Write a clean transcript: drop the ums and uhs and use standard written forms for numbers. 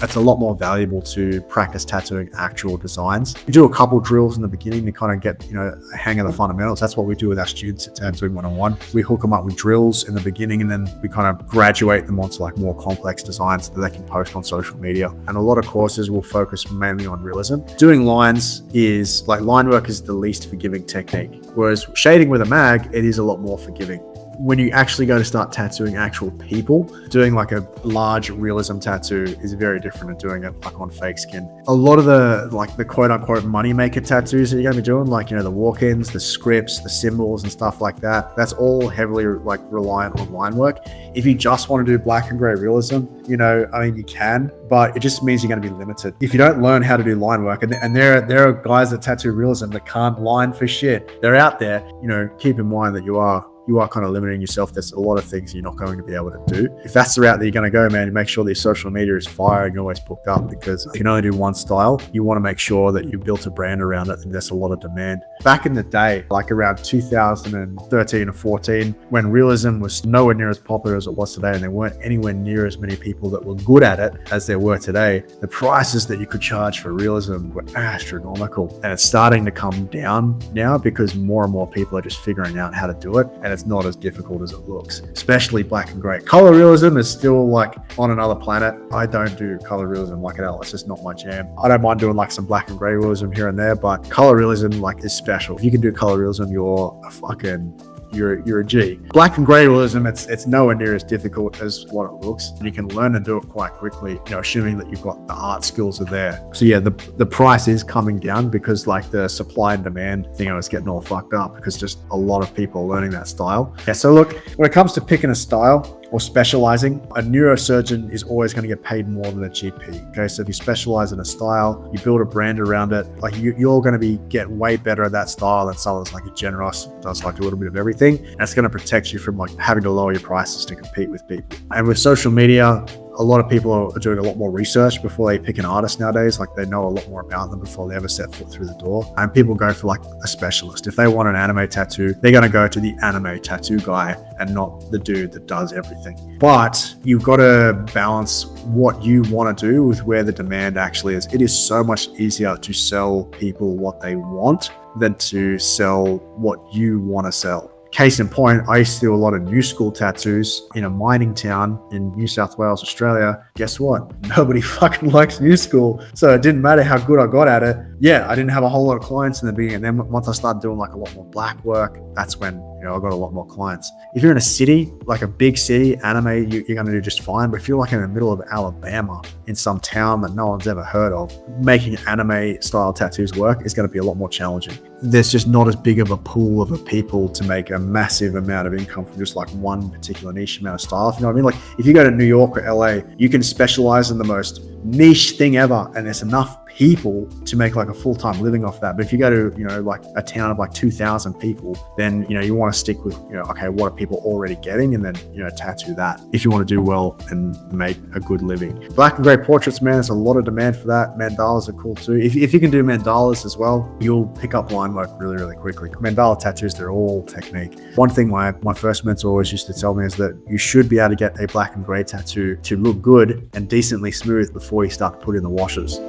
It's a lot more valuable to practice tattooing actual designs. You do a couple drills in the beginning to kind of get, a hang of the fundamentals. That's what we do with our students at Tattooing 101. We hook them up with drills in the beginning, and then we kind of graduate them onto like more complex designs that they can post on social media. And a lot of courses will focus mainly on realism. Doing lines is like, line work is the least forgiving technique, whereas shading with a mag, it is a lot more forgiving. When you actually go to start tattooing actual people, doing like a large realism tattoo is very different than doing it like on fake skin. A lot of the quote unquote money maker tattoos that you're gonna be doing, like, the walk-ins, the scripts, the symbols and stuff like that, that's all heavily like reliant on line work. If you just want to do black and gray realism, you can, but it just means you're going to be limited. If you don't learn how to do line work, and there are guys that tattoo realism that can't line for shit. They're out there, keep in mind that you are kind of limiting yourself. There's a lot of things you're not going to be able to do. If that's the route that you're going to go, man, make sure that your social media is fire and you're always booked up, because if you can only do one style, you want to make sure that you built a brand around it and there's a lot of demand. Back in the day, like around 2013 or 14, when realism was nowhere near as popular as it was today, and there weren't anywhere near as many people that were good at it as there were today, the prices that you could charge for realism were astronomical. And it's starting to come down now because more and more people are just figuring out how to do it. And it's not as difficult as it looks, especially black and gray. Color realism is still like on another planet. I don't do color realism like it. It's just not my jam. I don't mind doing like some black and gray realism here and there, but color realism is special. If you can do color realism, you're a G. Black and gray realism, it's nowhere near as difficult as what it looks. You can learn and do it quite quickly, assuming that you've got the art skills are there. So yeah, the price is coming down because like the supply and demand thing is getting all fucked up because just a lot of people are learning that style. Yeah, so look, when it comes to picking a style or specializing, a neurosurgeon is always going to get paid more than a GP. Okay, so if you specialize in a style, you build a brand around it, like you're going to get way better at that style than someone that's like a generous, does like a little bit of everything. And it's going to protect you from like having to lower your prices to compete with people. And with social media, a lot of people are doing a lot more research before they pick an artist nowadays. Like they know a lot more about them before they ever set foot through the door. And people go for like a specialist. If they want an anime tattoo, they're going to go to the anime tattoo guy and not the dude that does everything. But you've got to balance what you want to do with where the demand actually is. It is so much easier to sell people what they want than to sell what you want to sell. Case in point, I used to do a lot of new school tattoos in a mining town in New South Wales, Australia. Guess what? Nobody fucking likes new school. So it didn't matter how good I got at it. Yeah, I didn't have a whole lot of clients in the beginning. And then once I started doing like a lot more black work, that's when I got a lot more clients. If you're in a city, like a big city, anime, you're going to do just fine. But if you're like in the middle of Alabama, in some town that no one's ever heard of, making anime style tattoos work is going to be a lot more challenging. There's just not as big of a pool of people to make a massive amount of income from just like one particular niche amount of style. If you know what I mean? Like if you go to New York or LA, you can specialize in the most niche thing ever, and there's enough people to make like a full-time living off that. But if you go to like a town of like 2,000 people, then you want to stick with okay, what are people already getting, and then tattoo that if you want to do well and make a good living. Black and gray portraits, man, there's a lot of demand for that. Mandalas are cool too. If you can do mandalas as well, you'll pick up line work really, really quickly. Mandala tattoos, they're all technique. One thing my first mentor always used to tell me is that you should be able to get a black and gray tattoo to look good and decently smooth before you start to put in the washes.